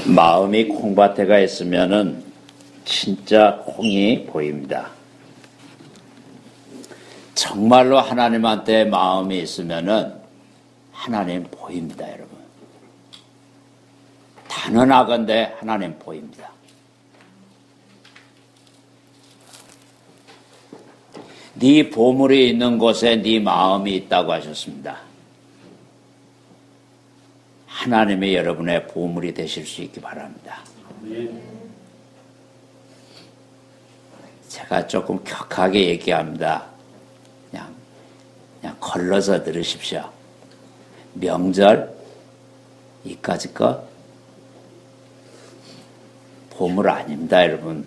마음이 콩밭에가 있으면은 진짜 콩이 보입니다. 정말로 하나님한테 마음이 있으면은 하나님 보입니다, 여러분. 단언하건대 하나님 보입니다. 네 보물이 있는 곳에 네 마음이 있다고 하셨습니다. 하나님이 여러분의 보물이 되실 수 있기 바랍니다. 제가 조금 격하게 얘기합니다. 그냥 걸러서 들으십시오. 명절 이까짓 거 보물 아닙니다, 여러분.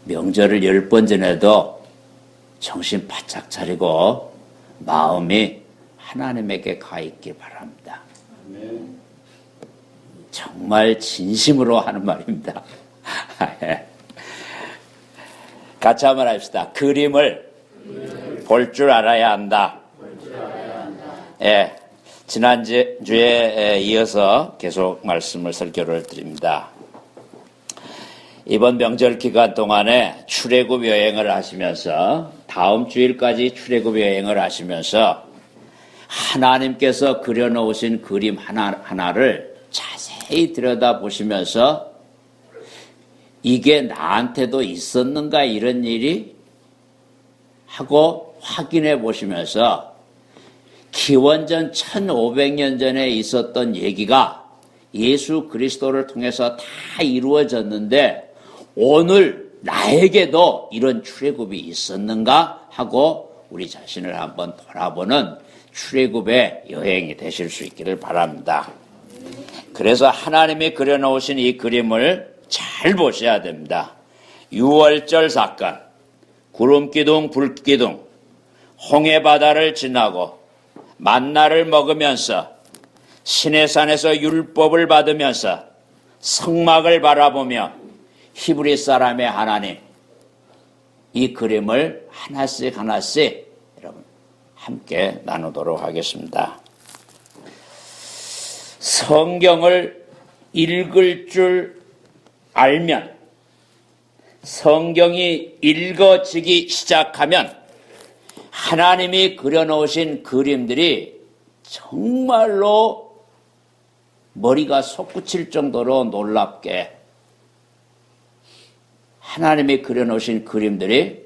명절을 10번 전에도 정신 바짝 차리고 마음이 하나님에게 가 있길 바랍니다. 정말 진심으로 하는 말입니다. 같이 한번 합시다. 그림을 볼 줄 알아야 한다. 예, 지난주에 이어서 계속 말씀을 설교를 드립니다. 이번 명절 기간 동안에 출애굽 여행을 하시면서 다음 주일까지 출애굽 여행을 하시면서 하나님께서 그려놓으신 그림 하나하나를 자세히 들여다보시면서 이게 나한테도 있었는가 이런 일이 하고 확인해 보시면서 기원전 1500년 전에 있었던 얘기가 예수 그리스도를 통해서 다 이루어졌는데 오늘 나에게도 이런 출애굽이 있었는가 하고 우리 자신을 한번 돌아보는 출애굽의 여행이 되실 수 있기를 바랍니다. 그래서 하나님이 그려놓으신 이 그림을 잘 보셔야 됩니다. 유월절 사건, 구름기둥, 불기둥, 홍해바다를 지나고 만나를 먹으면서 시내산에서 율법을 받으면서 성막을 바라보며 히브리 사람의 하나님, 이 그림을 하나씩 하나씩 여러분 함께 나누도록 하겠습니다. 성경을 읽을 줄 알면, 성경이 읽어지기 시작하면 하나님이 그려놓으신 그림들이 정말로 머리가 솟구칠 정도로 놀랍게 하나님이 그려놓으신 그림들이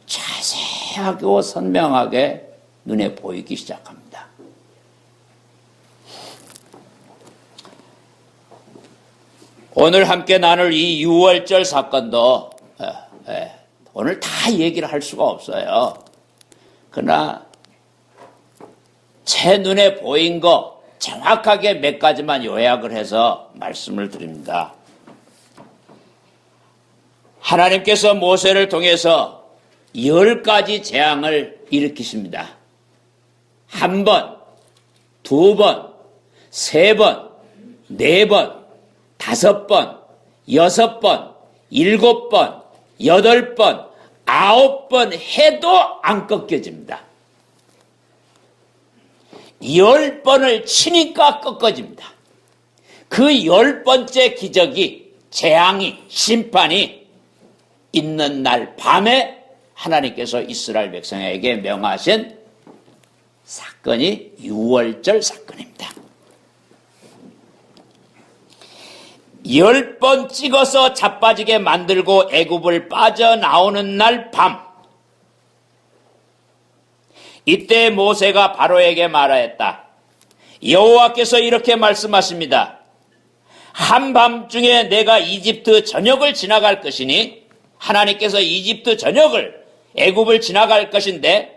자세하고 선명하게 눈에 보이기 시작합니다. 오늘 함께 나눌 이 유월절 사건도 오늘 다 얘기를 할 수가 없어요. 그러나 제 눈에 보인 거 정확하게 몇 가지만 요약을 해서 말씀을 드립니다. 하나님께서 모세를 통해서 10가지 재앙을 일으키십니다. 1번, 2번, 3번, 4번, 5번, 6번, 7번, 8번, 9번 해도 안 꺾여집니다. 10번을 치니까 꺾어집니다. 그 10번째 기적이, 재앙이, 심판이 있는 날 밤에 하나님께서 이스라엘 백성에게 명하신 사건이 유월절 사건입니다. 10번 찍어서 자빠지게 만들고 애굽을 빠져나오는 날 밤, 이때 모세가 바로에게 말하였다. 여호와께서 이렇게 말씀하십니다. 한밤중에 내가 이집트 전역을 지나갈 것이니, 하나님께서 이집트 전역을, 애굽을 지나갈 것인데,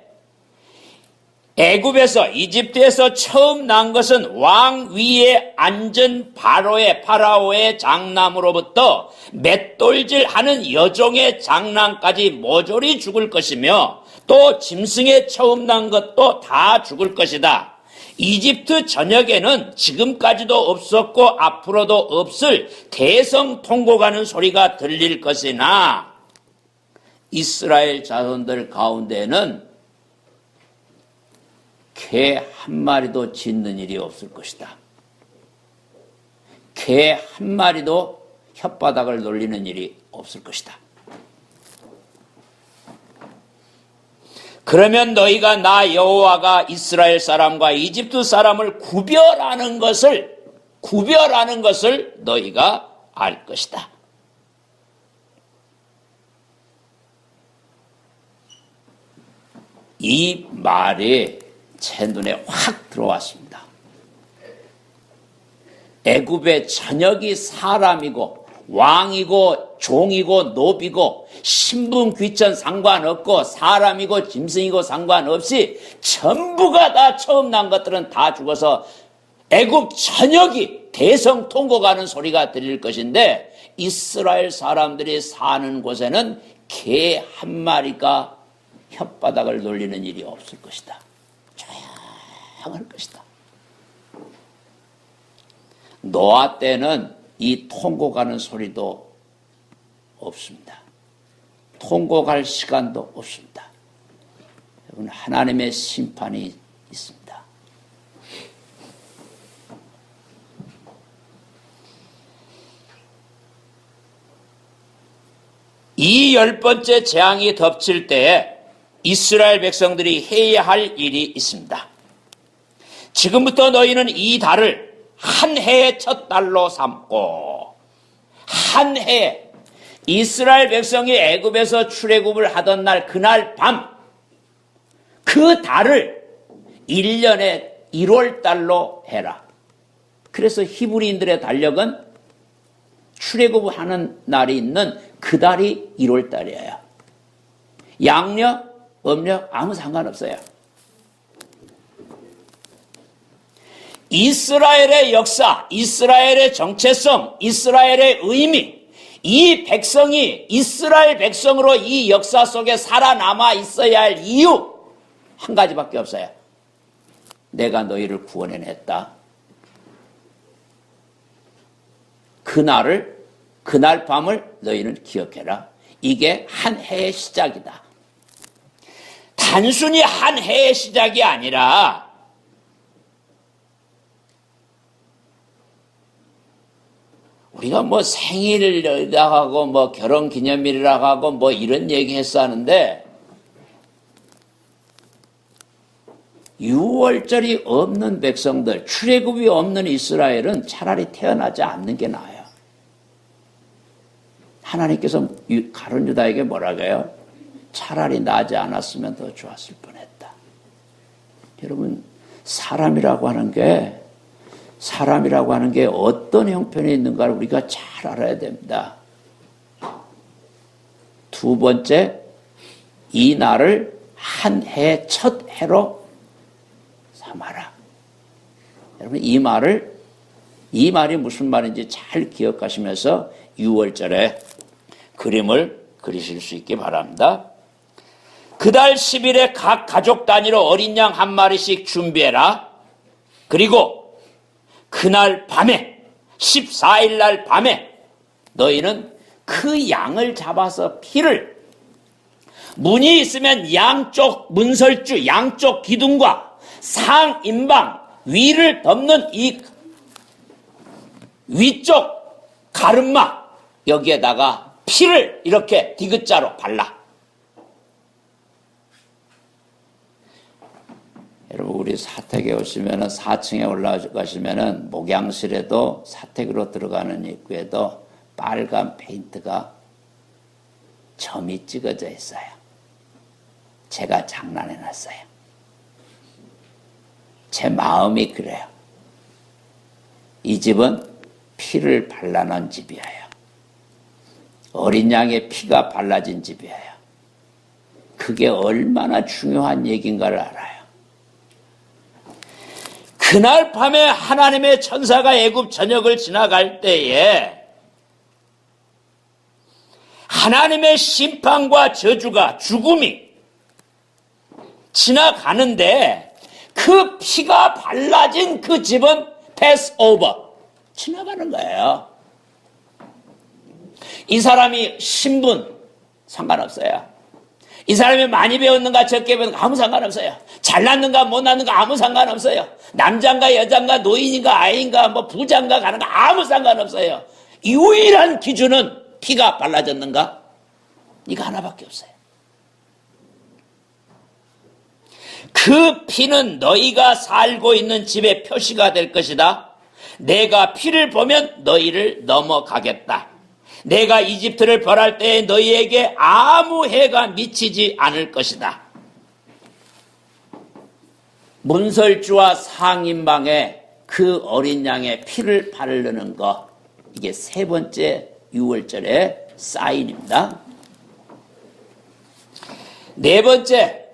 애굽에서, 이집트에서 처음 난 것은 왕 위에 앉은 파라오의 장남으로부터 맷돌질하는 여종의 장남까지 모조리 죽을 것이며, 또 짐승에 처음 난 것도 다 죽을 것이다. 이집트 전역에는 지금까지도 없었고 앞으로도 없을 대성통곡하는 소리가 들릴 것이나 이스라엘 자손들 가운데는 개 한 마리도 짖는 일이 없을 것이다. 개 한 마리도 혓바닥을 놀리는 일이 없을 것이다. 그러면 너희가 나 여호와가 이스라엘 사람과 이집트 사람을 구별하는 것을 너희가 알 것이다. 이 말이 제 눈에 확 들어왔습니다. 애굽의 전역이 사람이고 왕이고 종이고 노비고 신분 귀천 상관없고 사람이고 짐승이고 상관없이 전부가 다 처음 난 것들은 다 죽어서 애굽 전역이 대성통곡하는 소리가 들릴 것인데 이스라엘 사람들이 사는 곳에는 개 한 마리가 혓바닥을 놀리는 일이 없을 것이다. 조용할 것이다. 노아 때는 이 통곡하는 소리도 없습니다. 통곡할 시간도 없습니다. 여러분, 하나님의 심판이 있습니다. 이 10번째 재앙이 덮칠 때에 이스라엘 백성들이 해야 할 일이 있습니다. 지금부터 너희는 이 달을 한 해의 첫 달로 삼고, 한 해, 이스라엘 백성이 애굽에서 출애굽을 하던 날 그날 밤, 그 달을 1년의 1월 달로 해라. 그래서 히브리인들의 달력은 출애굽하는 날이 있는 그 달이 1월 달이에요. 양력, 음력 아무 상관없어요. 이스라엘의 역사, 이스라엘의 정체성, 이스라엘의 의미, 이 백성이 이스라엘 백성으로 이 역사 속에 살아남아 있어야 할 이유 한 가지밖에 없어요. 내가 너희를 구원해냈다. 그날 밤을 너희는 기억해라. 이게 한 해의 시작이다. 단순히 한 해의 시작이 아니라 우리가 뭐 생일이라고 하고 뭐 결혼기념일이라고 하고 뭐 이런 얘기 했었는데 6월절이 없는 백성들, 출애굽이 없는 이스라엘은 차라리 태어나지 않는 게 나아요. 하나님께서 가룟 유다에게 뭐라고 해요? 차라리 나지 않았으면 더 좋았을 뻔했다. 여러분, 사람이라고 하는 게 어떤 형편이 있는가를 우리가 잘 알아야 됩니다. 두 번째, 이 날을 한 해 첫 해로 삼아라. 여러분, 이 말이 무슨 말인지 잘 기억하시면서 6월절에 그림을 그리실 수 있기 바랍니다. 그달 10일에 각 가족 단위로 어린 양 한 마리씩 준비해라. 그리고 그날 밤에 14일 날 밤에 너희는 그 양을 잡아서 피를 문이 있으면 양쪽 문설주 양쪽 기둥과 상인방 위를 덮는 이 위쪽 가름막 여기에다가 피를 이렇게 디귿자로 발라. 여러분, 우리 사택에 오시면은 4층에 올라가시면은 목양실에도 사택으로 들어가는 입구에도 빨간 페인트가 점이 찍어져 있어요. 제가 장난해 놨어요. 제 마음이 그래요. 이 집은 피를 발라놓은 집이에요. 어린 양의 피가 발라진 집이에요. 그게 얼마나 중요한 얘기인가를 알아요. 그날 밤에 하나님의 천사가 애굽 전역을 지나갈 때에 하나님의 심판과 저주가 죽음이 지나가는데 그 피가 발라진 그 집은 패스오버 지나가는 거예요. 이 사람이 신분 상관없어요. 이 사람이 많이 배웠는가 적게 배웠는가 아무 상관없어요. 잘났는가 못났는가 아무 상관없어요. 남자인가 여자인가 노인인가 아이인가 뭐 부자인가 가는가 아무 상관없어요. 유일한 기준은 피가 발라졌는가? 이거 하나밖에 없어요. 그 피는 너희가 살고 있는 집의 표시가 될 것이다. 내가 피를 보면 너희를 넘어가겠다. 내가 이집트를 벌할 때에 너희에게 아무 해가 미치지 않을 것이다. 문설주와 상인방에 그 어린 양의 피를 바르는 것, 이게 세 번째 유월절의 사인입니다. 네 번째,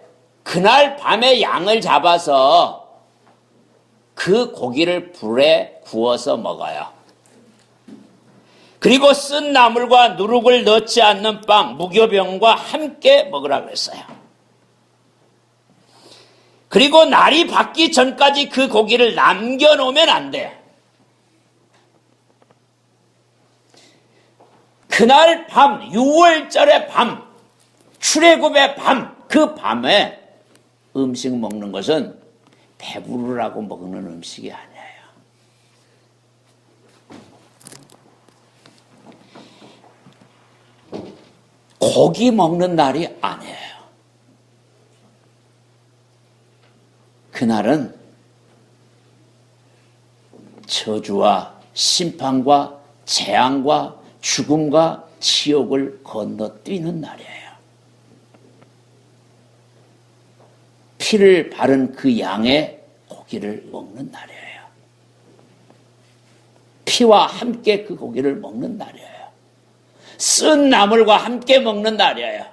그날 밤에 양을 잡아서 그 고기를 불에 구워서 먹어요. 그리고 쓴 나물과 누룩을 넣지 않는 빵, 무교병과 함께 먹으라 그랬어요. 그리고 날이 밝기 전까지 그 고기를 남겨놓으면 안 돼요. 그날 밤, 6월절의 밤, 출애굽의 밤, 그 밤에 음식 먹는 것은 배부르라고 먹는 음식이 아니에요. 고기 먹는 날이 아니에요. 그날은 저주와 심판과 재앙과 죽음과 지옥을 건너뛰는 날이에요. 피를 바른 그 양의 고기를 먹는 날이에요. 피와 함께 그 고기를 먹는 날이에요. 쓴 나물과 함께 먹는 날이에요.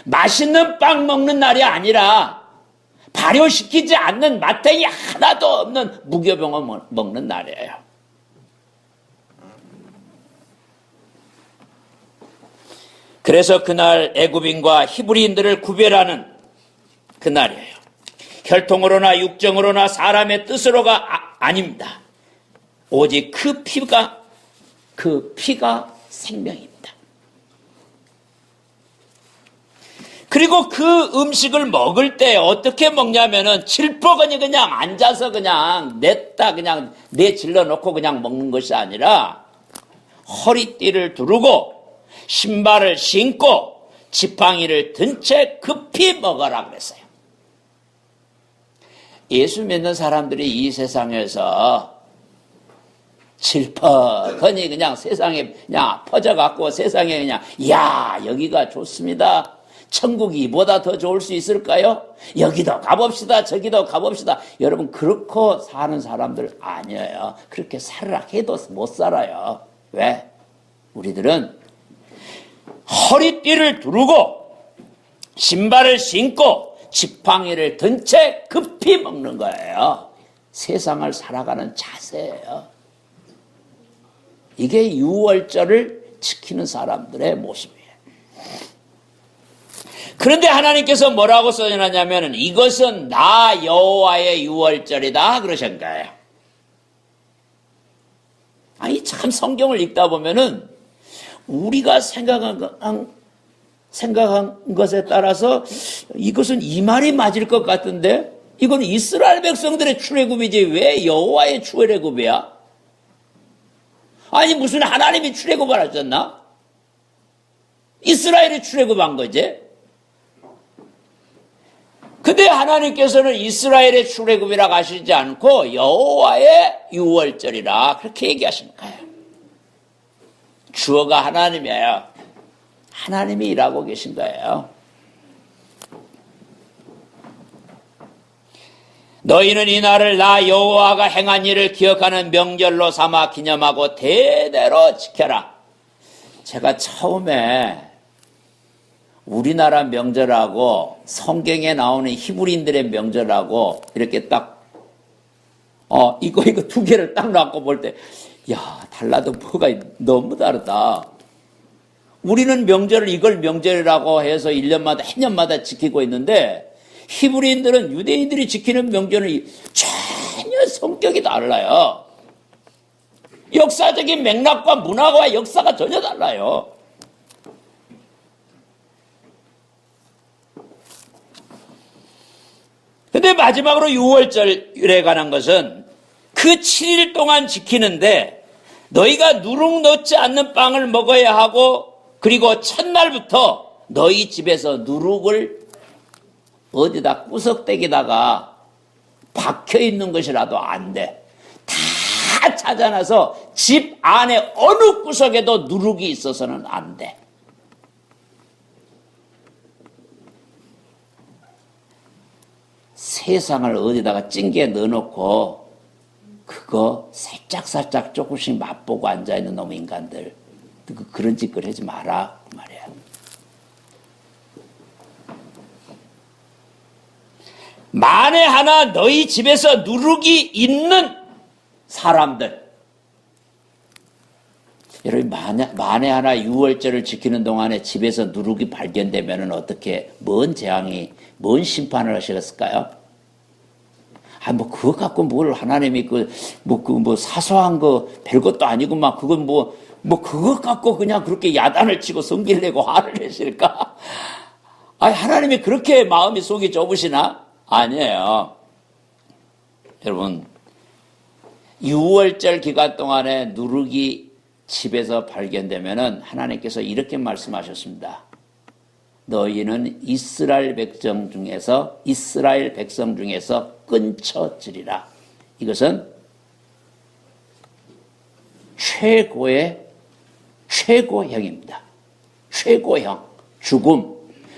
맛있는 빵 먹는 날이 아니라 발효시키지 않는 마탱이 하나도 없는 무교병을 먹는 날이에요. 그래서 그날 애굽인과 히브리인들을 구별하는 그날이에요. 혈통으로나 육정으로나 사람의 뜻으로가 아닙니다. 오직 그 피가 생명입니다. 그리고 그 음식을 먹을 때 어떻게 먹냐면은 질퍽하니 그냥 앉아서 그냥 냈다 그냥 내질러 놓고 그냥 먹는 것이 아니라 허리띠를 두르고 신발을 신고 지팡이를 든 채 급히 먹어라 그랬어요. 예수 믿는 사람들이 이 세상에서 질퍽하니 그냥 세상에 그냥 퍼져갖고 세상에 그냥 야 여기가 좋습니다. 천국이 이보다 더 좋을 수 있을까요? 여기도 가봅시다. 저기도 가봅시다. 여러분 그렇고 사는 사람들 아니에요. 그렇게 살으라 해도 못 살아요. 왜? 우리들은 허리띠를 두르고 신발을 신고 지팡이를 든 채 급히 먹는 거예요. 세상을 살아가는 자세예요. 이게 유월절을 지키는 사람들의 모습이에요. 그런데 하나님께서 뭐라고 써놨냐면 이것은 나 여호와의 유월절이다 그러신 거예요. 아니 참 성경을 읽다 보면은 우리가 생각한 것에 따라서 이것은 이 말이 맞을 것 같은데 이건 이스라엘 백성들의 출애굽이지 왜 여호와의 출애굽이야? 아니 무슨 하나님이 출애굽을 하셨나? 이스라엘이 출애굽한 거지. 근데 하나님께서는 이스라엘의 출애굽이라고 하시지 않고 여호와의 유월절이라 그렇게 얘기하시는 거예요. 주어가 하나님이에요. 하나님이 일하고 계신 거예요. 너희는 이 날을 나 여호와가 행한 일을 기억하는 명절로 삼아 기념하고 대대로 지켜라. 제가 처음에 우리나라 명절하고 성경에 나오는 히브리인들의 명절하고 이렇게 딱 이거 두 개를 딱 놓고 볼 때 야 달라도 뭐가 너무 다르다. 우리는 명절을 이걸 명절이라고 해서 1년마다 해년마다 지키고 있는데 히브리인들은 유대인들이 지키는 명절은 전혀 성격이 달라요. 역사적인 맥락과 문화와 역사가 전혀 달라요. 근데 마지막으로 유월절에 관한 것은 그 7일 동안 지키는데 너희가 누룩 넣지 않는 빵을 먹어야 하고, 그리고 첫날부터 너희 집에서 누룩을 어디다 구석대기다가 박혀 있는 것이라도 안 돼. 다 찾아놔서 집 안에 어느 구석에도 누룩이 있어서는 안 돼. 세상을 어디다가 찡겨 넣어놓고 그거 살짝살짝 조금씩 맛보고 앉아있는 놈 인간들, 그런 짓을 하지 마라 그 말이야. 만에 하나 너희 집에서 누룩이 있는 사람들, 여러분 만에 하나 유월절을 지키는 동안에 집에서 누룩이 발견되면 어떻게, 뭔 재앙이, 뭔 심판을 하시겠을까요? 뭐 그거 갖고 뭘 하나님이 사소한 거 별것도 아니고 막 그건 그거 갖고 그냥 그렇게 야단을 치고 성질 내고 화를 내실까? 하나님이 그렇게 마음이 속이 좁으시나? 아니에요. 여러분, 유월절 기간 동안에 누룩이 집에서 발견되면은 하나님께서 이렇게 말씀하셨습니다. 너희는 이스라엘 백성 중에서 끊쳐지리라. 이것은 최고형입니다. 최고형. 죽음.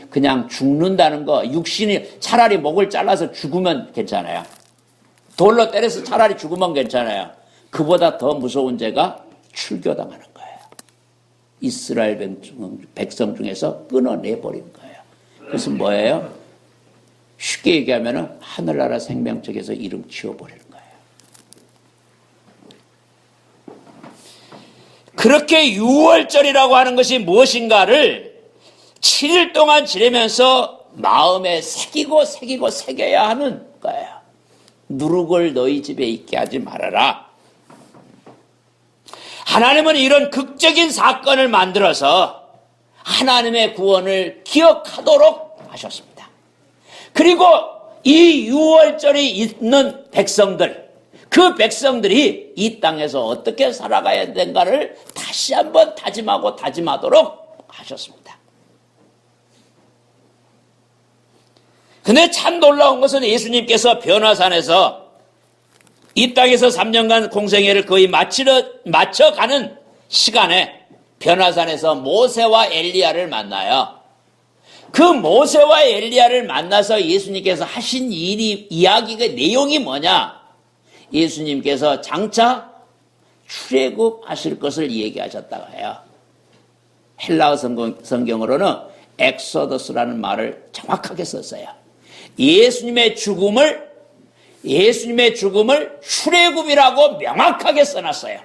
그냥 죽는다는 거, 육신이 차라리 목을 잘라서 죽으면 괜찮아요. 돌로 때려서 차라리 죽으면 괜찮아요. 그보다 더 무서운 죄가 출교당하는 거예요. 이스라엘 백성 중에서 끊어내버린 거예요. 그래서 뭐예요? 쉽게 얘기하면 하늘나라 생명책에서 이름 지워버리는 거예요. 그렇게 유월절이라고 하는 것이 무엇인가를 7일 동안 지내면서 마음에 새겨야 하는 거예요. 누룩을 너희 집에 있게 하지 말아라. 하나님은 이런 극적인 사건을 만들어서 하나님의 구원을 기억하도록 하셨습니다. 그리고 이 유월절이 있는 백성들, 그 백성들이 이 땅에서 어떻게 살아가야 되는가를 다시 한번 다짐하도록 하셨습니다. 근데 참 놀라운 것은 예수님께서 변화산에서 이 땅에서 3년간 공생애를 거의 마쳐가는 시간에 변화산에서 모세와 엘리야를 만나요. 그 모세와 엘리야를 만나서 예수님께서 하신 이야기의 내용이 뭐냐? 예수님께서 장차 출애굽하실 것을 얘기하셨다고 해요. 헬라어 성경으로는 엑소더스라는 말을 정확하게 썼어요. 예수님의 죽음을 출애굽이라고 명확하게 써놨어요.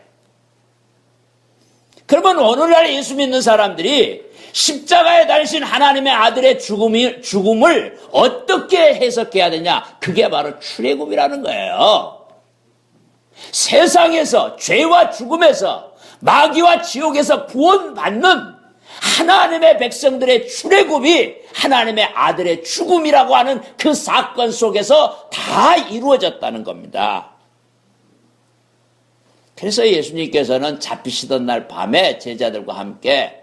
그러면 오늘날 예수 믿는 사람들이 십자가에 달리신 하나님의 아들의 죽음을 어떻게 해석해야 되냐? 그게 바로 출애굽이라는 거예요. 세상에서 죄와 죽음에서 마귀와 지옥에서 구원받는 하나님의 백성들의 출애굽이 하나님의 아들의 죽음이라고 하는 그 사건 속에서 다 이루어졌다는 겁니다. 그래서 예수님께서는 잡히시던 날 밤에 제자들과 함께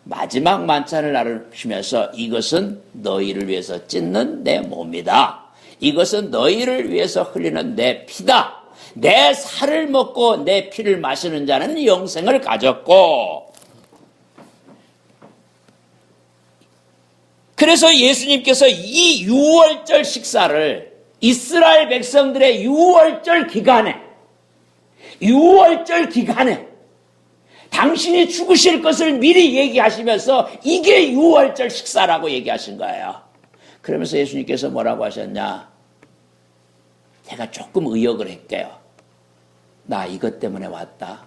마지막 만찬을 나누시면서 이것은 너희를 위해서 찢는 내 몸이다. 이것은 너희를 위해서 흘리는 내 피다. 내 살을 먹고 내 피를 마시는 자는 영생을 가졌고, 그래서 예수님께서 이 유월절 식사를 이스라엘 백성들의 유월절 기간에 당신이 죽으실 것을 미리 얘기하시면서 이게 유월절 식사라고 얘기하신 거예요. 그러면서 예수님께서 뭐라고 하셨냐? 제가 조금 의역을 할게요. 나 이것 때문에 왔다.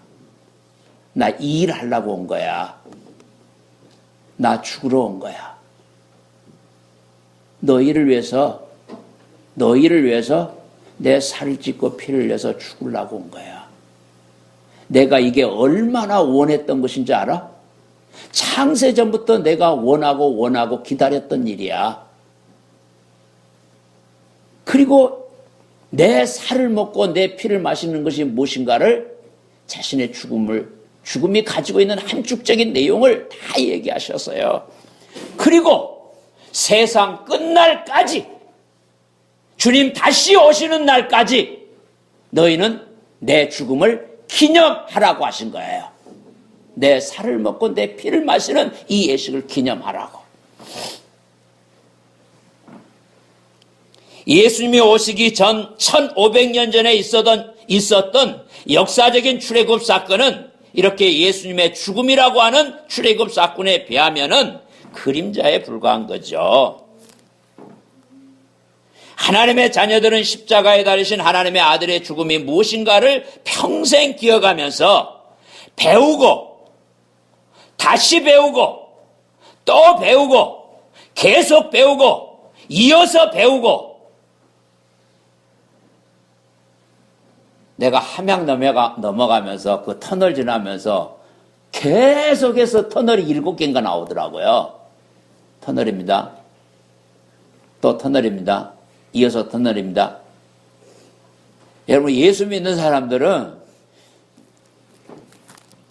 나 이 일 하려고 온 거야. 나 죽으러 온 거야. 너희를 위해서 내 살을 찢고 피를 흘려서 죽으려고 온 거야. 내가 이게 얼마나 원했던 것인지 알아? 창세전부터 내가 원하고 기다렸던 일이야. 그리고 내 살을 먹고 내 피를 마시는 것이 무엇인가를 자신의 죽음이 가지고 있는 함축적인 내용을 다 얘기하셨어요. 그리고 세상 끝날까지, 주님 다시 오시는 날까지 너희는 내 죽음을 기념하라고 하신 거예요. 내 살을 먹고 내 피를 마시는 이 예식을 기념하라고. 예수님이 오시기 전 1500년 전에 있었던 역사적인 출애굽 사건은 이렇게 예수님의 죽음이라고 하는 출애굽 사건에 비하면은 그림자에 불과한 거죠. 하나님의 자녀들은 십자가에 달리신 하나님의 아들의 죽음이 무엇인가를 평생 기억하면서 배우고 다시 배우고 또 배우고 계속 배우고 이어서 배우고, 내가 함양 넘어가면서 그 터널 지나면서 계속해서 터널이 7개인가 나오더라고요. 터널입니다. 또 터널입니다. 이어서 터널입니다. 여러분, 예수 믿는 사람들은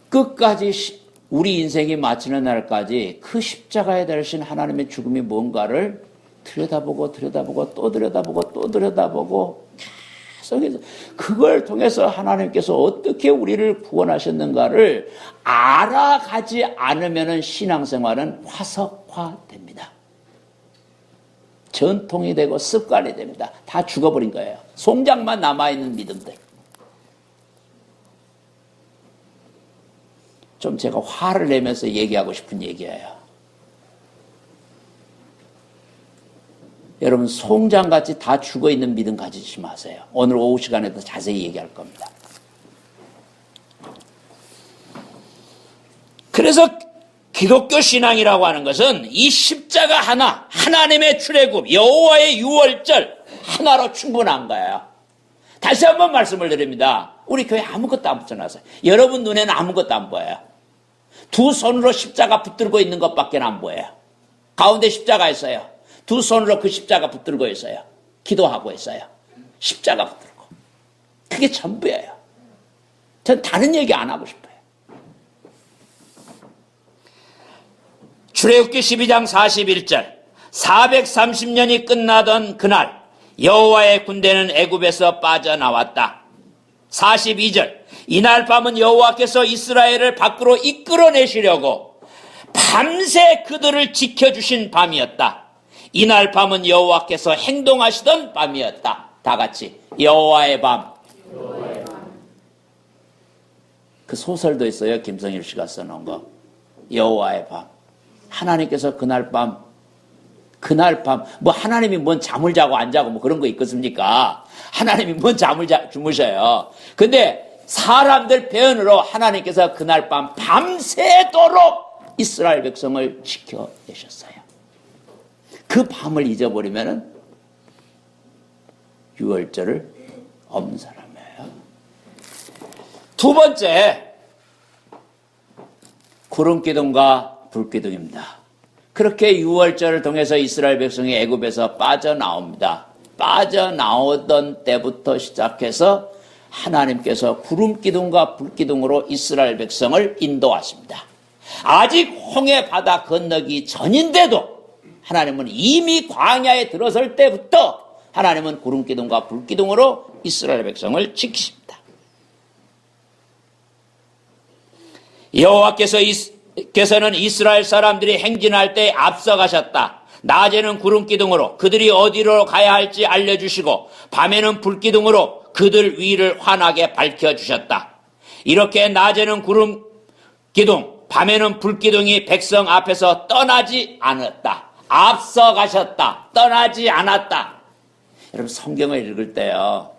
끝까지 우리 인생이 마치는 날까지 그 십자가에 달리신 하나님의 죽음이 뭔가를 들여다보고 또 들여다보고 계속해서 그걸 통해서 하나님께서 어떻게 우리를 구원하셨는가를 알아가지 않으면 신앙생활은 화석화됩니다. 전통이 되고 습관이 됩니다. 다 죽어버린 거예요. 송장만 남아있는 믿음들. 좀 제가 화를 내면서 얘기하고 싶은 얘기예요. 여러분, 송장같이 다 죽어있는 믿음 가지지 마세요. 오늘 오후 시간에도 자세히 얘기할 겁니다. 그래서 기독교 신앙이라고 하는 것은 이 십자가 하나, 하나님의 출애굽, 여호와의 유월절 하나로 충분한 거예요. 다시 한번 말씀을 드립니다. 우리 교회 아무것도 안 붙여놨어요. 여러분 눈에는 아무것도 안 보여요. 두 손으로 십자가 붙들고 있는 것밖에 안 보여요. 가운데 십자가 있어요. 두 손으로 그 십자가 붙들고 있어요. 기도하고 있어요. 십자가 붙들고. 그게 전부예요. 전 다른 얘기 안 하고 싶어요. 출애굽기 12장 41절, 430년이 끝나던 그날 여호와의 군대는 애굽에서 빠져나왔다. 42절, 이날 밤은 여호와께서 이스라엘을 밖으로 이끌어내시려고 밤새 그들을 지켜주신 밤이었다. 이날 밤은 여호와께서 행동하시던 밤이었다. 다 같이 여호와의 밤. 그 소설도 있어요. 김성일 씨가 써놓은 거. 여호와의 밤. 하나님께서 그날 밤, 뭐 하나님이 뭔 잠을 자고 안 자고 뭐 그런 거 있겠습니까? 하나님이 뭔 잠을 주무셔요. 근데 사람들 표현으로 하나님께서 그날 밤 밤새도록 이스라엘 백성을 지켜내셨어요. 그 밤을 잊어버리면은 유월절을 없는 사람이에요. 두 번째, 구름기둥과 불기둥입니다. 그렇게 유월절을 통해서 이스라엘 백성이 애굽에서 빠져나옵니다. 빠져나오던 때부터 시작해서 하나님께서 구름기둥과 불기둥으로 이스라엘 백성을 인도하십니다. 아직 홍해 바다 건너기 전인데도 하나님은 이미 광야에 들어설 때부터 하나님은 구름기둥과 불기둥으로 이스라엘 백성을 지키십니다. 여호와께서는 이스라엘 사람들이 행진할 때 앞서가셨다. 낮에는 구름기둥으로 그들이 어디로 가야 할지 알려주시고 밤에는 불기둥으로 그들 위를 환하게 밝혀주셨다. 이렇게 낮에는 구름기둥, 밤에는 불기둥이 백성 앞에서 떠나지 않았다. 앞서가셨다. 떠나지 않았다. 여러분, 성경을 읽을 때요,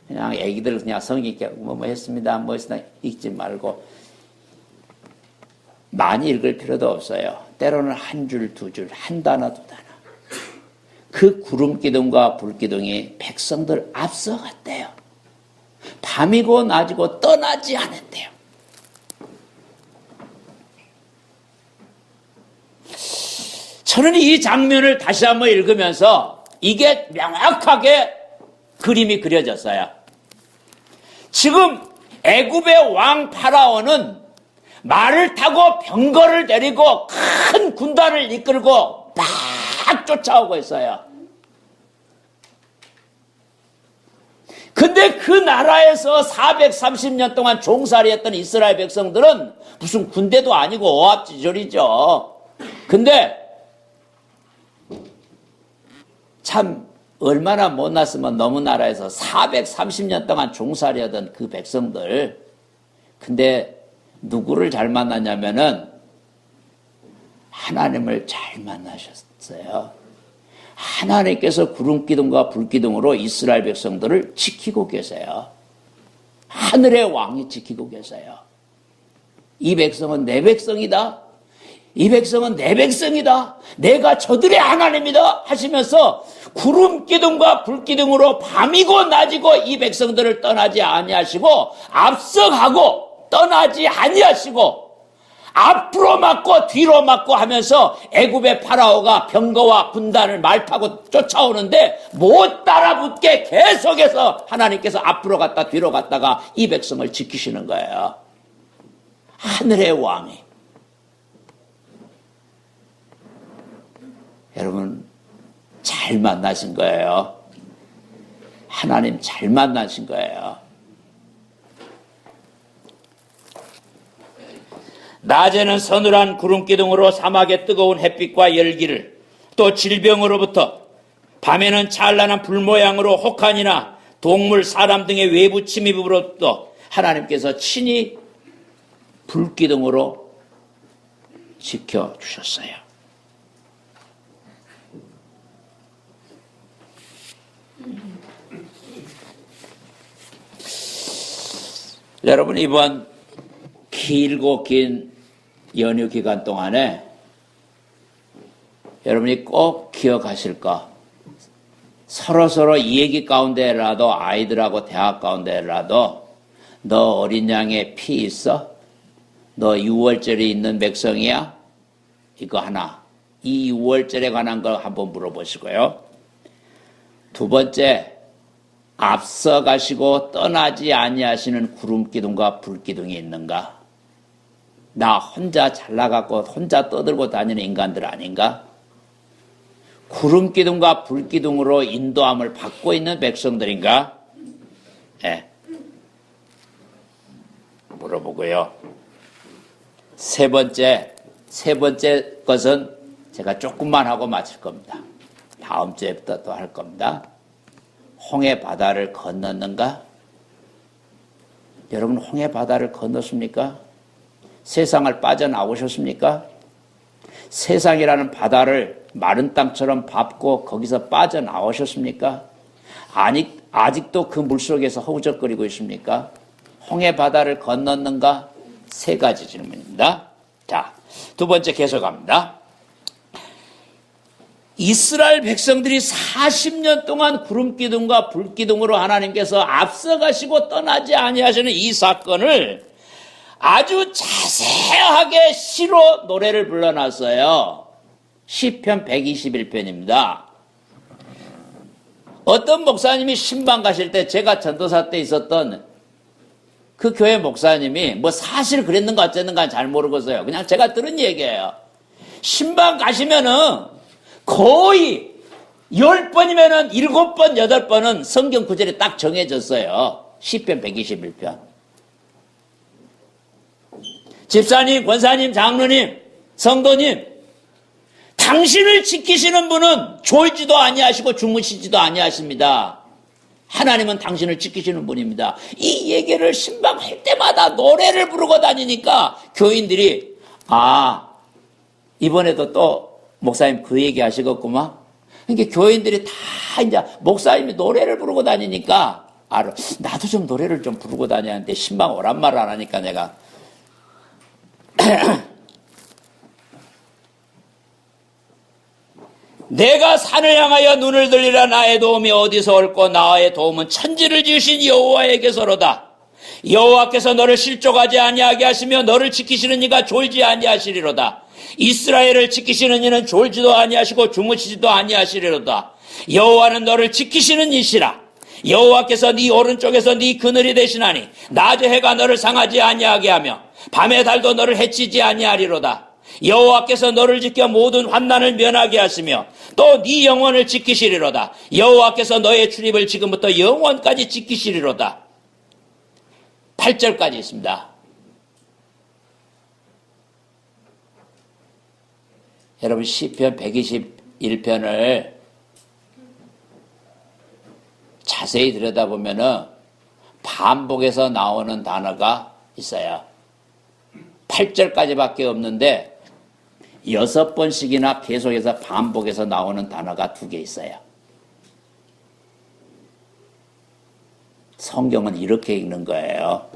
그냥 애기들 그냥 성경 뭐 했습니다, 뭐 했습니다 읽지 말고 많이 읽을 필요도 없어요. 때로는 한 줄, 두 줄, 한 단어, 두 단어. 그 구름기둥과 불기둥이 백성들 앞서갔대요. 밤이고 낮이고 떠나지 않았대요. 저는 이 장면을 다시 한번 읽으면서 이게 명확하게 그림이 그려졌어요. 지금 애굽의 왕 파라오는 말을 타고 병거를 데리고 큰 군단을 이끌고 막 쫓아오고 있어요. 근데 그 나라에서 430년 동안 종살이했던 이스라엘 백성들은 무슨 군대도 아니고 오합지졸이죠. 근데 참 얼마나 못났으면 너무 나라에서 430년 동안 종살이하던 그 백성들. 근데 누구를 잘 만났냐면은 하나님을 잘 만나셨어요. 하나님께서 구름기둥과 불기둥으로 이스라엘 백성들을 지키고 계세요. 하늘의 왕이 지키고 계세요. 이 백성은 내 백성이다. 이 백성은 내 백성이다. 내가 저들의 하나님이다 하시면서 구름기둥과 불기둥으로 밤이고 낮이고 이 백성들을 떠나지 아니하시고 앞서가고 떠나지 아니하시고 앞으로 맞고 뒤로 맞고 하면서 애굽의 파라오가 병거와 군단을 말 타고 쫓아오는데 못 따라붙게 계속해서 하나님께서 앞으로 갔다 뒤로 갔다가 이 백성을 지키시는 거예요. 하늘의 왕이. 여러분 잘 만나신 거예요. 하나님 잘 만나신 거예요. 낮에는 서늘한 구름기둥으로 사막의 뜨거운 햇빛과 열기를, 또 질병으로부터, 밤에는 찬란한 불 모양으로 혹한이나 동물, 사람 등의 외부 침입으로부터 하나님께서 친히 불기둥으로 지켜주셨어요. 여러분 이번 길고 긴 연휴 기간 동안에 여러분이 꼭 기억하실 거, 서로 이 얘기 가운데라도 아이들하고 대학 가운데라도 너 어린 양의 피 있어? 너 6월절이 있는 백성이야? 이거 하나. 이 6월절에 관한 거 한번 물어보시고요. 두 번째, 앞서가시고 떠나지 아니하시는 구름기둥과 불기둥이 있는가? 나 혼자 잘나가고 혼자 떠들고 다니는 인간들 아닌가? 구름기둥과 불기둥으로 인도함을 받고 있는 백성들인가? 네. 물어보고요. 세 번째 것은 제가 조금만 하고 마칠 겁니다. 다음 주에부터 또 할 겁니다. 홍해 바다를 건넜는가? 여러분 홍해 바다를 건넜습니까? 세상을 빠져나오셨습니까? 세상이라는 바다를 마른 땅처럼 밟고 거기서 빠져나오셨습니까? 아직도 그 물속에서 허우적거리고 있습니까? 홍해 바다를 건넜는가? 세 가지 질문입니다. 자, 두 번째 계속합니다. 이스라엘 백성들이 40년 동안 구름기둥과 불기둥으로 하나님께서 앞서가시고 떠나지 아니하시는 이 사건을 아주 자세하게 시로 노래를 불러놨어요. 시편 121편입니다. 어떤 목사님이 신방 가실 때, 제가 전도사 때 있었던 그 교회 목사님이 뭐 사실 그랬는가 어쨌는가 잘 모르겠어요. 그냥 제가 들은 얘기예요. 신방 가시면은 거의 10번이면은 7번, 8번은 성경 구절이 딱 정해졌어요. 시편 121편. 집사님, 권사님, 장로님, 성도님, 당신을 지키시는 분은 졸지도 아니하시고 주무시지도 아니하십니다. 하나님은 당신을 지키시는 분입니다. 이 얘기를 신방할 때마다 노래를 부르고 다니니까 교인들이 이번에도 또 목사님 그 얘기 하시겠구만. 그러니까 교인들이 다 이제 목사님이 노래를 부르고 다니니까 알아. 나도 좀 노래를 좀 부르고 다니는데 신방 오란 말을 안 하니까 내가 내가 산을 향하여 눈을 들리라. 나의 도움이 어디서 올꼬? 나의 도움은 천지를 지으신 여호와에게서로다. 여호와께서 너를 실족하지 아니하게 하시며 너를 지키시는 이가 졸지 아니하시리로다. 이스라엘을 지키시는 이는 졸지도 아니하시고 주무시지도 아니하시리로다. 여호와는 너를 지키시는 이시라. 여호와께서 네 오른쪽에서 네 그늘이 되시나니 낮에 해가 너를 상하지 아니하게 하며 밤의 달도 너를 해치지 아니하리로다. 여호와께서 너를 지켜 모든 환난을 면하게 하시며 또 네 영혼을 지키시리로다. 여호와께서 너의 출입을 지금부터 영원까지 지키시리로다. 8절까지 있습니다. 여러분 시편 121편을 자세히 들여다보면은 반복해서 나오는 단어가 있어요. 8절까지밖에 없는데 6번씩이나 계속해서 반복해서 나오는 단어가 2개 있어요. 성경은 이렇게 읽는 거예요.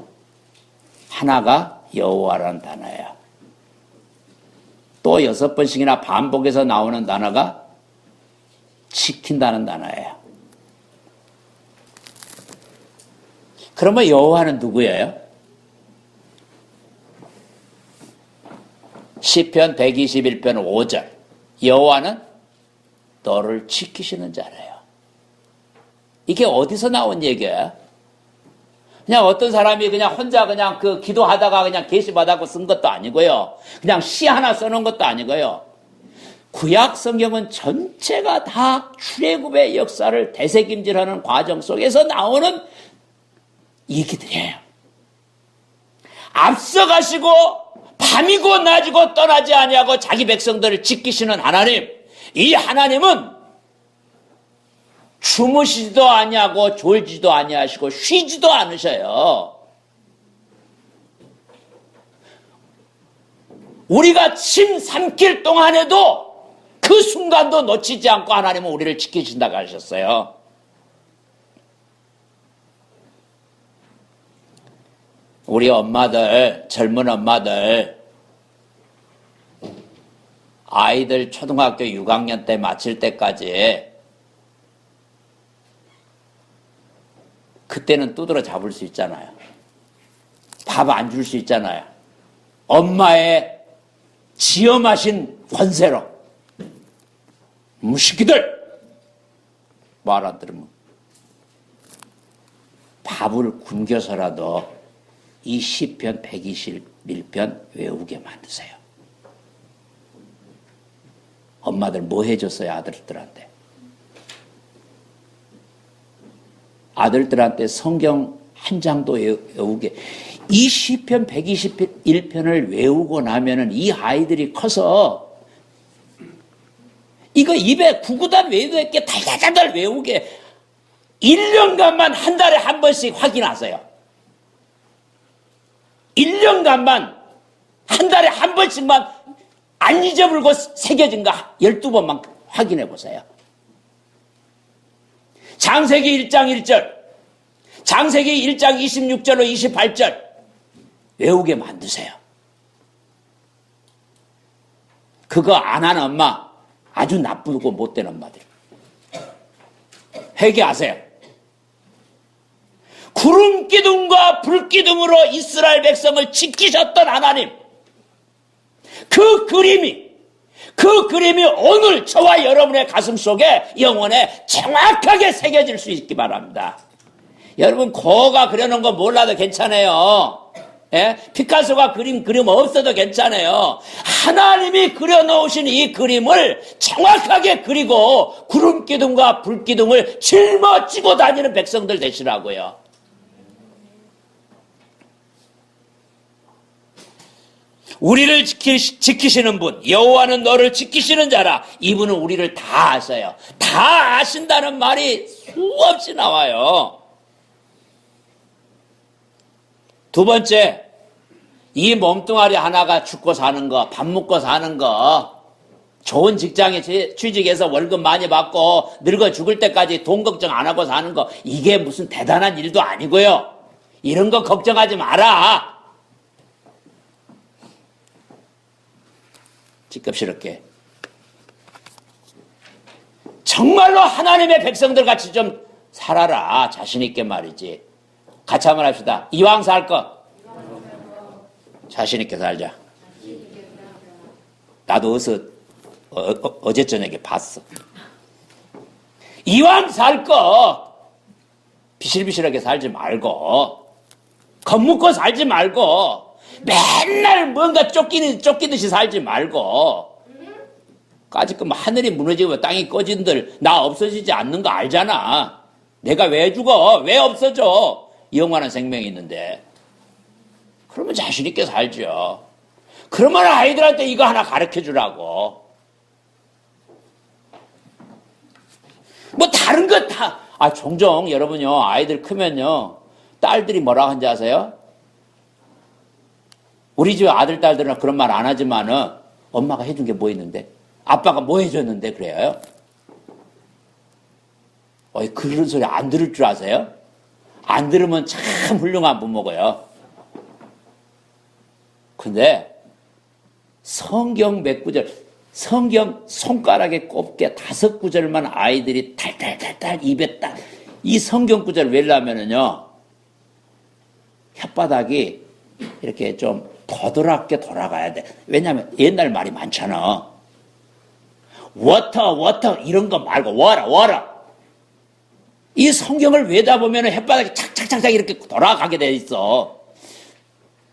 하나가 여호와라는 단어예요. 또 6번씩이나 반복해서 나오는 단어가 지킨다는 단어예요. 그러면 여호와는 누구예요? 시편 121편 5절 여호와는 너를 지키시는 자래요. 이게 어디서 나온 얘기예요? 그냥 어떤 사람이 그냥 혼자 그냥 그 기도하다가 그냥 계시받았고 쓴 것도 아니고요. 그냥 시 하나 써놓은 것도 아니고요. 구약 성경은 전체가 다 출애굽의 역사를 되새김질하는 과정 속에서 나오는 얘기들이에요. 앞서가시고 밤이고 낮이고 떠나지 아니하고 자기 백성들을 지키시는 하나님, 이 하나님은 주무시지도 아니하고 졸지도 아니하시고 쉬지도 않으셔요. 우리가 침 삼킬 동안에도 그 순간도 놓치지 않고 하나님은 우리를 지키신다고 하셨어요. 우리 엄마들, 젊은 엄마들, 아이들 초등학교 6학년 때 마칠 때까지 그때는 두드러 잡을 수 있잖아요. 밥 안 줄 수 있잖아요. 엄마의 지엄하신 권세로 무식이들 말 안 들으면 밥을 굶겨서라도 이 시편 121편 외우게 만드세요. 엄마들 뭐 해줬어요? 아들들한테. 아들들한테 성경 한 장도 외우게. 이 시편 121편을 외우고 나면은 이 아이들이 커서 이거 입에 구구단 외우게 달달달달 외우게 1년간만 한 달에 한 번씩 확인하세요. 1년간만 한 달에 한 번씩만 안 잊어버리고 새겨진가 12번만 확인해 보세요. 창세기 1장 1절, 창세기 1장 26절로 28절 외우게 만드세요. 그거 안 하는 엄마 아주 나쁘고 못된 엄마들 회개하세요. 구름 기둥과 불 기둥으로 이스라엘 백성을 지키셨던 하나님, 그 그림이 오늘 저와 여러분의 가슴 속에 영혼에 정확하게 새겨질 수 있기 바랍니다. 여러분 고가 그려놓은 거 몰라도 괜찮아요. 예? 피카소가 그림 없어도 괜찮아요. 하나님이 그려놓으신 이 그림을 정확하게 그리고 구름 기둥과 불 기둥을 짊어지고 다니는 백성들 되시라고요. 우리를 지키시는 분, 여호와는 너를 지키시는 자라. 이분은 우리를 다 아셔요. 다 아신다는 말이 수없이 나와요. 두 번째, 이 몸뚱아리 하나가 죽고 사는 거, 밥 먹고 사는 거, 좋은 직장에 취직해서 월급 많이 받고 늙어 죽을 때까지 돈 걱정 안 하고 사는 거, 이게 무슨 대단한 일도 아니고요. 이런 거 걱정하지 마라. 찌급스럽게. 정말로 하나님의 백성들 같이 좀 살아라. 자신있게 말이지. 같이 한번 합시다. 이왕 살 것. 자신있게 살자. 나도 어제 저녁에 봤어. 이왕 살 것. 비실비실하게 살지 말고, 겁먹고 살지 말고, 맨날 뭔가 쫓기듯이 살지 말고, 까짓거 뭐 하늘이 무너지고 땅이 꺼진들 나 없어지지 않는 거 알잖아. 내가 왜 죽어? 왜 없어져? 영원한 생명이 있는데. 그러면 자신 있게 살죠. 그러면 아이들한테 이거 하나 가르쳐 주라고. 뭐 다른 거 다, 종종 여러분요, 아이들 크면요, 딸들이 뭐라고 하는지 아세요? 우리 집 아들, 딸들은 그런 말 안 하지만은 엄마가 해준 게 뭐 있는데? 아빠가 뭐 해줬는데 그래요? 그런 소리 안 들을 줄 아세요? 안 들으면 참 훌륭한 부모고요. 근데 성경 몇 구절, 성경 손가락에 꼽게 5구절만 아이들이 탈탈탈탈 입에 딱 이 성경 구절 외우려면은요, 혓바닥이 이렇게 좀 더드럽게 돌아가야 돼. 왜냐하면 옛날 말이 많잖아. 워터 이런 거 말고 워라. 이 성경을 외다 보면 혓바닥이 착착착착 이렇게 돌아가게 돼 있어.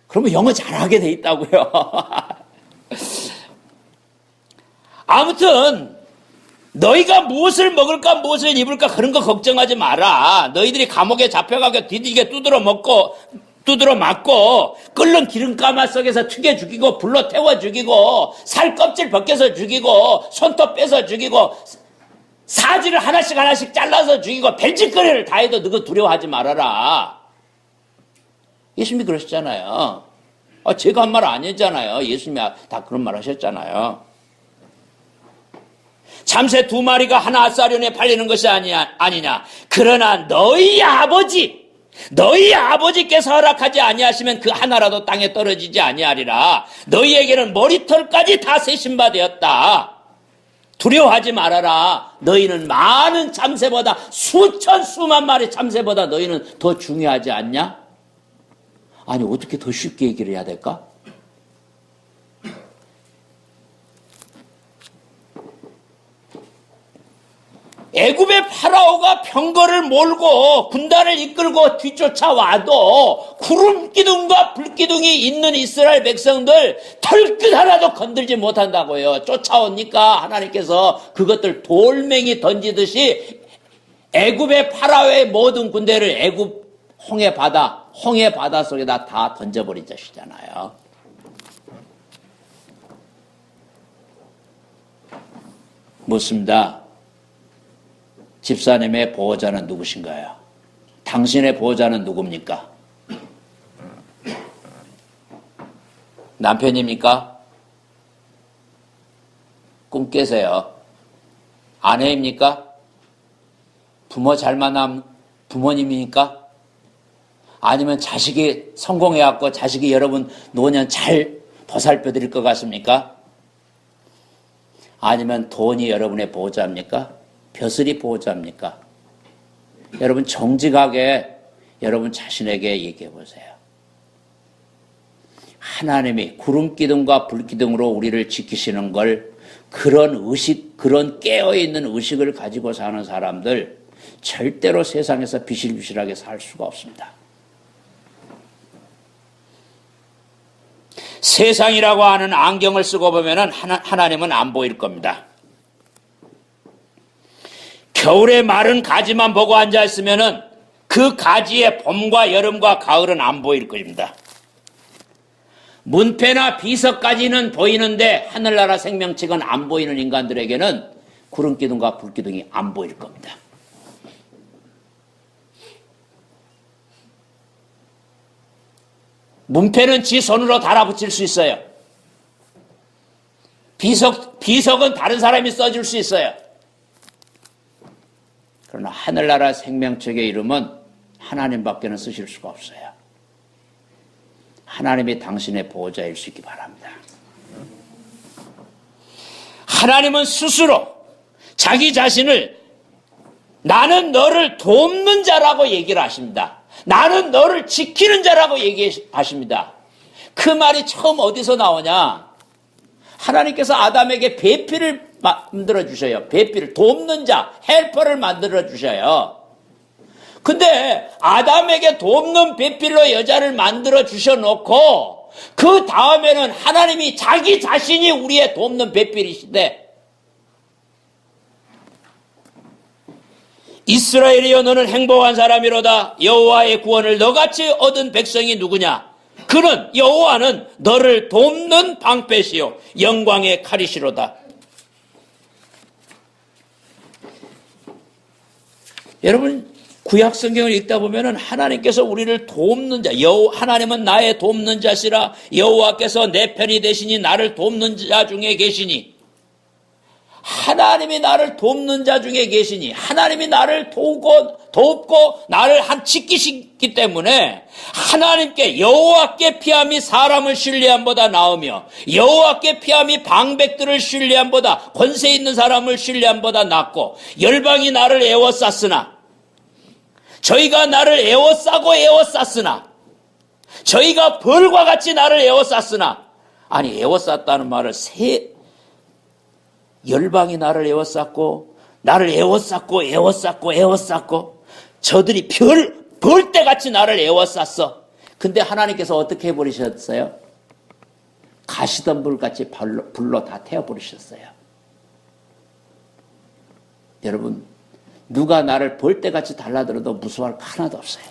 그러면 영어 잘하게 돼 있다고요. 아무튼 너희가 무엇을 먹을까 무엇을 입을까 그런 거 걱정하지 마라. 너희들이 감옥에 잡혀가게 뒤지게 두드러 맞고 끓는 기름가마 속에서 튀겨 죽이고 불로 태워 죽이고 살 껍질 벗겨서 죽이고 손톱 빼서 죽이고 사지를 하나씩 잘라서 죽이고 벨짓거리를 다 해도 너가 두려워하지 말아라. 예수님이 그러셨잖아요. 제가 한 말 아니잖아요. 예수님이 다 그런 말 하셨잖아요. 참새 2마리가 하나 앗사련에 팔리는 것이 아니냐. 그러나 너희 아버지께서 허락하지 아니하시면 그 하나라도 땅에 떨어지지 아니하리라. 너희에게는 머리털까지 다 세신 바 되었다. 두려워하지 말아라. 너희는 많은 참새보다 수만 마리 참새보다 너희는 더 중요하지 않냐? 아니 어떻게 더 쉽게 얘기를 해야 될까? 애굽의 파라오가 병거를 몰고 군단을 이끌고 뒤쫓아와도 구름기둥과 불기둥이 있는 이스라엘 백성들 털끝 하나도 건들지 못한다고요. 쫓아오니까 하나님께서 그것들 돌멩이 던지듯이 애굽의 파라오의 모든 군대를 애굽 홍해 바다 속에다 다 던져버린 것이잖아요. 묻습니다. 집사님의 보호자는 누구신가요? 당신의 보호자는 누굽니까? 남편입니까? 꿈 깨세요. 아내입니까? 부모 잘 만난 부모님입니까? 아니면 자식이 성공해갖고 자식이 여러분 노년 잘 보살펴 드릴 것 같습니까? 아니면 돈이 여러분의 보호자입니까? 벼슬이 보호자입니까? 여러분 정직하게 여러분 자신에게 얘기해 보세요. 하나님이 구름기둥과 불기둥으로 우리를 지키시는 걸 그런 의식, 그런 깨어있는 의식을 가지고 사는 사람들 절대로 세상에서 비실비실하게 살 수가 없습니다. 세상이라고 하는 안경을 쓰고 보면 하나님은 안 보일 겁니다. 겨울에 마른 가지만 보고 앉아있으면 그 가지의 봄과 여름과 가을은 안 보일 것입니다. 문패나 비석까지는 보이는데 하늘나라 생명책은 안 보이는 인간들에게는 구름기둥과 불기둥이 안 보일 겁니다. 문패는 지 손으로 달아붙일 수 있어요. 비석은 다른 사람이 써줄 수 있어요. 그러나 하늘나라 생명책의 이름은 하나님밖에는 쓰실 수가 없어요. 하나님이 당신의 보호자일 수 있기 바랍니다. 하나님은 스스로 자기 자신을 나는 너를 돕는 자라고 얘기를 하십니다. 나는 너를 지키는 자라고 얘기하십니다. 그 말이 처음 어디서 나오냐? 하나님께서 아담에게 배필을 만들어 주셔요. 배필을 돕는 자, 헬퍼를 만들어 주셔요. 근데 아담에게 돕는 배필로 여자를 만들어 주셔놓고 그 다음에는 하나님이 자기 자신이 우리의 돕는 배필이시대. 이스라엘이여 너는 행복한 사람이로다. 여호와의 구원을 너같이 얻은 백성이 누구냐? 그는 여호와는 너를 돕는 방패시요 영광의 칼이시로다. 여러분 구약 성경을 읽다 보면은 하나님께서 우리를 돕는 자, 하나님은 나의 돕는 자시라. 여호와께서 내 편이 되시니 나를 돕는 자 중에 계시니. 하나님이 나를 돕는 자 중에 계시니 하나님이 나를 돕고 나를 지키시기 때문에 하나님께 여호와께 피함이 사람을 신뢰함보다 나으며 여호와께 피함이 방백들을 신뢰함보다 권세 있는 사람을 신뢰함보다 낫고 열방이 나를 애워쌌으나 저희가 나를 애워쌌으나 저희가 벌과 같이 나를 애워쌌으나 아니 애워쌌다는 말을 열방이 나를 애워쌌고 나를 애워쌌고 저들이 벌떼같이 나를 애워쌌어. 근데 하나님께서 어떻게 해버리셨어요? 가시던 불같이 불로 다 태워버리셨어요. 여러분 누가 나를 벌떼같이 달라들어도 무서워할 거 하나도 없어요.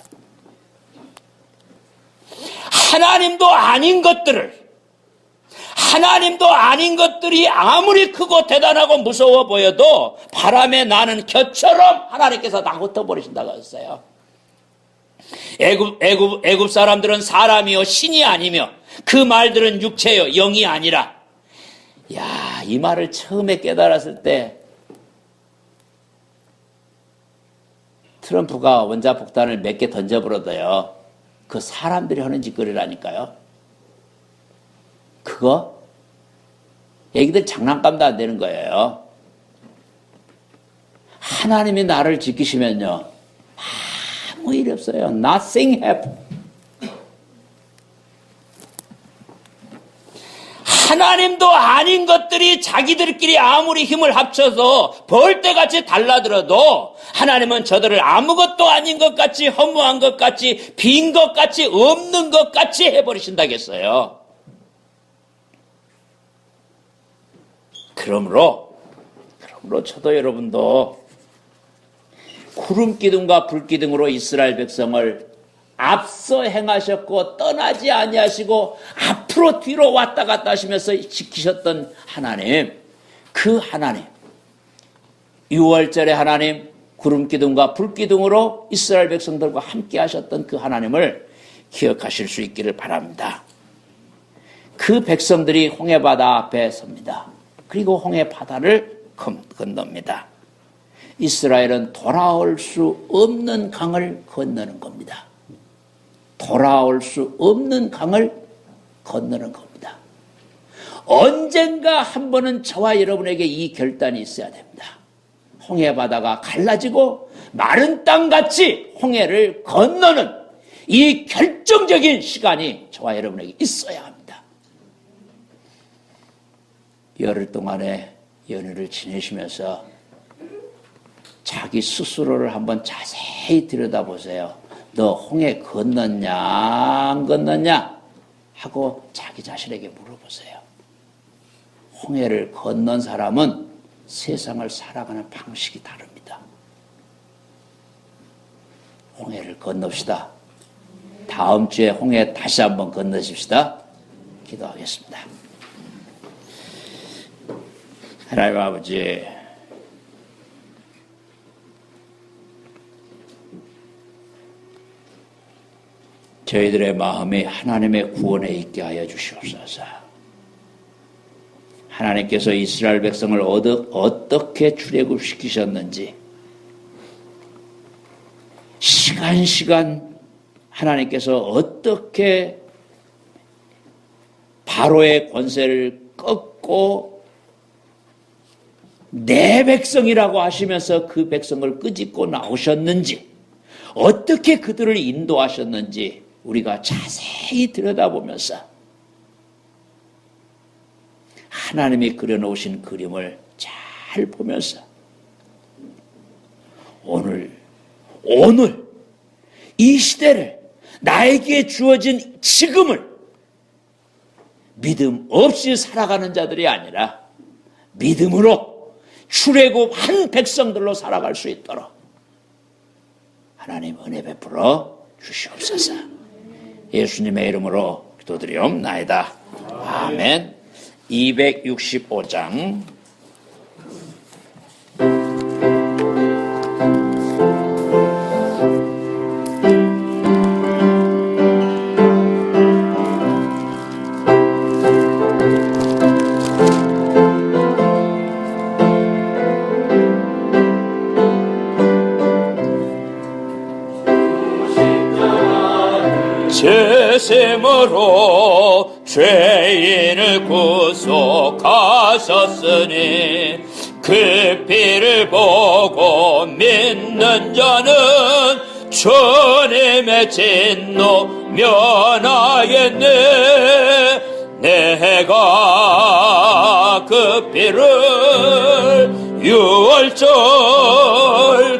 하나님도 아닌 것들이 아무리 크고 대단하고 무서워 보여도 바람에 나는 겨처럼 하나님께서 다 흩어버리신다고 했어요. 애굽 사람들은 사람이요 신이 아니며 그 말들은 육체요 영이 아니라. 야, 이 말을 처음에 깨달았을 때 트럼프가 원자폭탄을 몇 개 던져버려도요 그 사람들이 하는 짓거리라니까요. 그거 애기들 장난감도 안 되는 거예요. 하나님이 나를 지키시면요 아무 일 없어요. Nothing happen. 하나님도 아닌 것들이 자기들끼리 아무리 힘을 합쳐서 벌떼같이 달라들어도 하나님은 저들을 아무것도 아닌 것 같이 허무한 것 같이 빈 것 같이 없는 것 같이 해버리신다겠어요. 그러므로 저도 여러분도 구름 기둥과 불 기둥으로 이스라엘 백성을 앞서 행하셨고 떠나지 아니하시고 앞으로 뒤로 왔다 갔다 하시면서 지키셨던 하나님, 그 하나님, 6월절의 하나님, 구름 기둥과 불 기둥으로 이스라엘 백성들과 함께 하셨던 그 하나님을 기억하실 수 있기를 바랍니다. 그 백성들이 홍해바다 앞에 섭니다. 그리고 홍해바다를 건넙니다. 이스라엘은 돌아올 수 없는 강을 건너는 겁니다. 돌아올 수 없는 강을 건너는 겁니다. 언젠가 한 번은 저와 여러분에게 이 결단이 있어야 됩니다. 홍해바다가 갈라지고 마른 땅같이 홍해를 건너는 이 결정적인 시간이 저와 여러분에게 있어야 합니다. 열흘 동안의 연휴를 지내시면서 자기 스스로를 한번 자세히 들여다보세요. 너 홍해 건넜냐 안 건넜냐 하고 자기 자신에게 물어보세요. 홍해를 건넌 사람은 세상을 살아가는 방식이 다릅니다. 홍해를 건넙시다. 다음 주에 홍해 다시 한번 건너십시다. 기도하겠습니다. 하나님 아버지, 저희들의 마음이 하나님의 구원에 있게 하여 주시옵소서. 하나님께서 이스라엘 백성을 어떻게 출애굽시키셨는지 시간 하나님께서 어떻게 바로의 권세를 꺾고 내 백성이라고 하시면서 그 백성을 끄집고 나오셨는지 어떻게 그들을 인도하셨는지 우리가 자세히 들여다보면서 하나님이 그려놓으신 그림을 잘 보면서 오늘 이 시대를, 나에게 주어진 지금을 믿음 없이 살아가는 자들이 아니라 믿음으로 출애굽한 백성들로 살아갈 수 있도록 하나님 은혜 베풀어 주시옵소서. 예수님의 이름으로 기도드리옵나이다. 아멘. 265장 제셈으로 죄인을 구속하셨으니 그 피를 보고 믿는 자는 주님의 진노 면하겠네. 내가 그 피를 유월절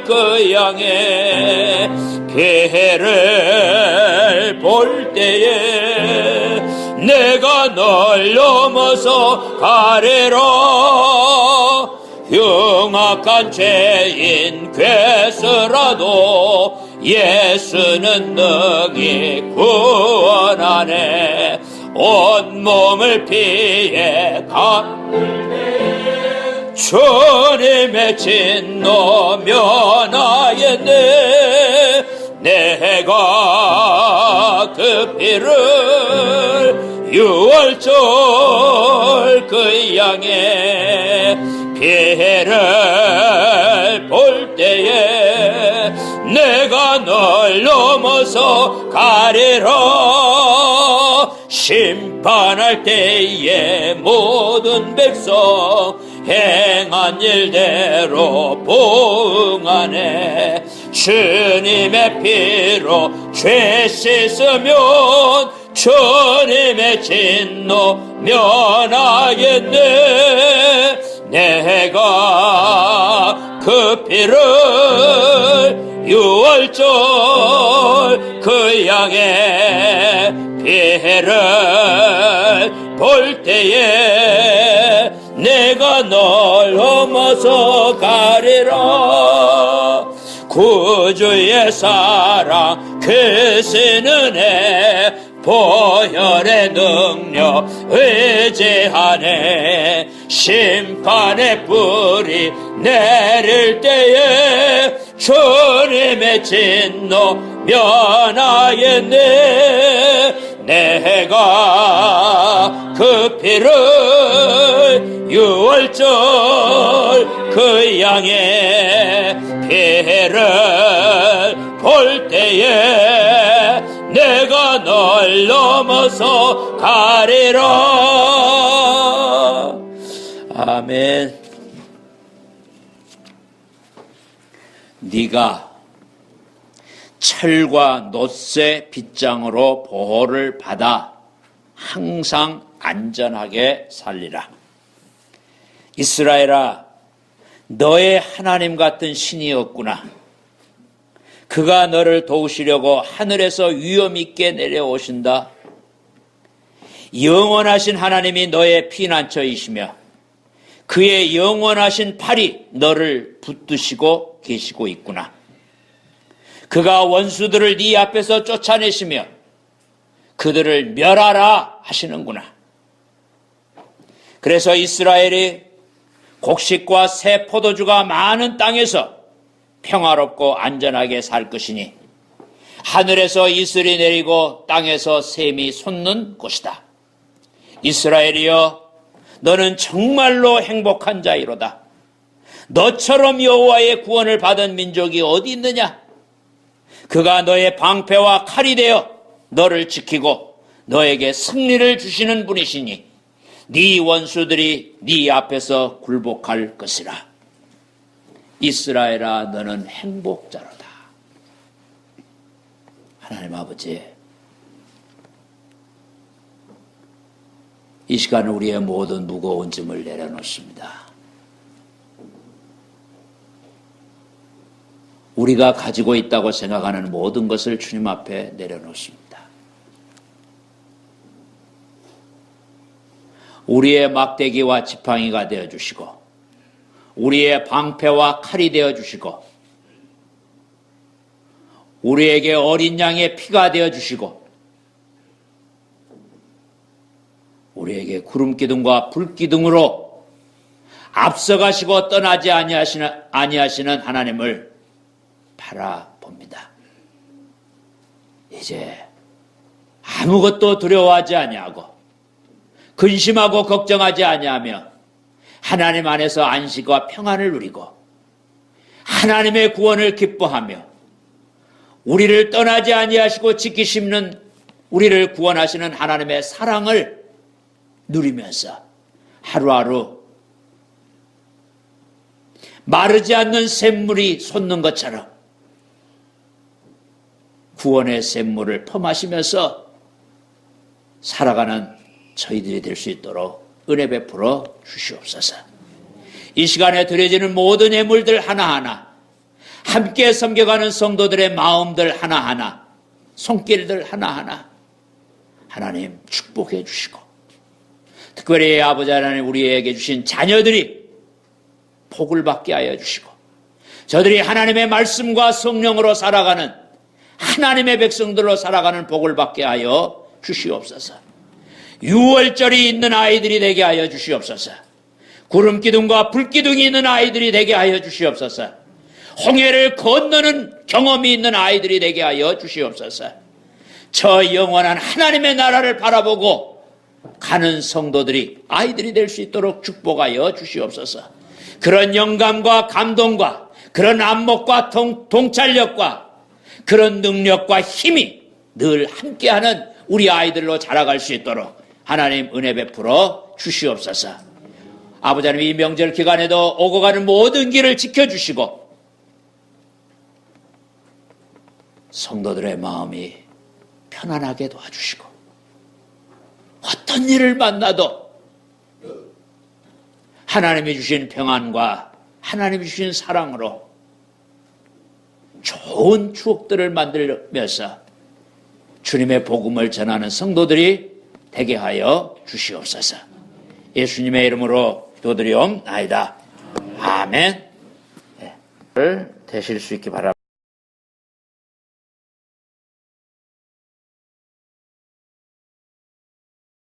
그 양의 피해를 볼 때에 내가 널 넘어서 가리라. 흉악한 죄인 괴수라도 예수는 능히 구원하네. 온몸을 피해 가릴 때에 주님의 진노 면하겠네. 내가 그 피를 유월절 그 양의 피해를 볼 때에 내가 널 넘어서 가리라. 심판할 때에 모든 백성 행한 일대로 보응하네. 주님의 피로 죄 씻으면 주님의 진노 면하겠네. 내가 그 피를 유월절 그 양의 피해를 볼 때에 내가 널 넘어서 가리라. 구주의 사랑 크신 은혜 보혈의 능력 의지하네. 심판의 불이 내릴 때에 주님의 진노 면하겠네. 내가 그 피를 유월절 그 양의 피해를 볼 때에 내가 널 넘어서 가리라. 아멘. 네가 철과 놋의 빗장으로 보호를 받아 항상 안전하게 살리라. 이스라엘아, 너의 하나님 같은 신이 없구나. 그가 너를 도우시려고 하늘에서 위엄 있게 내려오신다. 영원하신 하나님이 너의 피난처이시며 그의 영원하신 팔이 너를 붙드시고 계시고 있구나. 그가 원수들을 네 앞에서 쫓아내시며 그들을 멸하라 하시는구나. 그래서 이스라엘이 곡식과 새 포도주가 많은 땅에서 평화롭고 안전하게 살 것이니 하늘에서 이슬이 내리고 땅에서 샘이 솟는 곳이다. 이스라엘이여, 너는 정말로 행복한 자이로다. 너처럼 여호와의 구원을 받은 민족이 어디 있느냐? 그가 너의 방패와 칼이 되어 너를 지키고 너에게 승리를 주시는 분이시니 네 원수들이 네 앞에서 굴복할 것이라. 이스라엘아, 너는 행복자로다. 하나님 아버지, 이 시간에 우리의 모든 무거운 짐을 내려놓습니다. 우리가 가지고 있다고 생각하는 모든 것을 주님 앞에 내려놓습니다. 우리의 막대기와 지팡이가 되어주시고 우리의 방패와 칼이 되어주시고 우리에게 어린 양의 피가 되어주시고 우리에게 구름기둥과 불기둥으로 앞서가시고 떠나지 아니하시는 하나님을 바라봅니다. 이제 아무것도 두려워하지 아니하고 근심하고 걱정하지 아니하며 하나님 안에서 안식과 평안을 누리고 하나님의 구원을 기뻐하며 우리를 떠나지 아니하시고 지키시는 우리를 구원하시는 하나님의 사랑을 누리면서 하루하루 마르지 않는 샘물이 솟는 것처럼 구원의 샘물을 퍼마시면서 살아가는 저희들이 될 수 있도록 은혜 베풀어 주시옵소서. 이 시간에 드려지는 모든 예물들 하나하나, 함께 섬겨가는 성도들의 마음들 하나하나, 손길들 하나하나 하나님 축복해 주시고 특별히 아버지 하나님 우리에게 주신 자녀들이 복을 받게 하여 주시고 저들이 하나님의 말씀과 성령으로 살아가는 하나님의 백성들로 살아가는 복을 받게 하여 주시옵소서. 유월절이 있는 아이들이 되게 하여 주시옵소서. 구름기둥과 불기둥이 있는 아이들이 되게 하여 주시옵소서. 홍해를 건너는 경험이 있는 아이들이 되게 하여 주시옵소서. 저 영원한 하나님의 나라를 바라보고 가는 성도들이 아이들이 될 수 있도록 축복하여 주시옵소서. 그런 영감과 감동과 그런 안목과 동찰력과 그런 능력과 힘이 늘 함께하는 우리 아이들로 자라갈 수 있도록 하나님 은혜 베풀어 주시옵소서. 아버지 하나님 이 명절 기간에도 오고 가는 모든 길을 지켜주시고 성도들의 마음이 편안하게 도와주시고 어떤 일을 만나도 하나님이 주신 평안과 하나님이 주신 사랑으로 좋은 추억들을 만들면서 주님의 복음을 전하는 성도들이 되게 하여 주시옵소서. 예수님의 이름으로 기도드리옵나이다. 아멘. 되실 수 있기 바랍니다.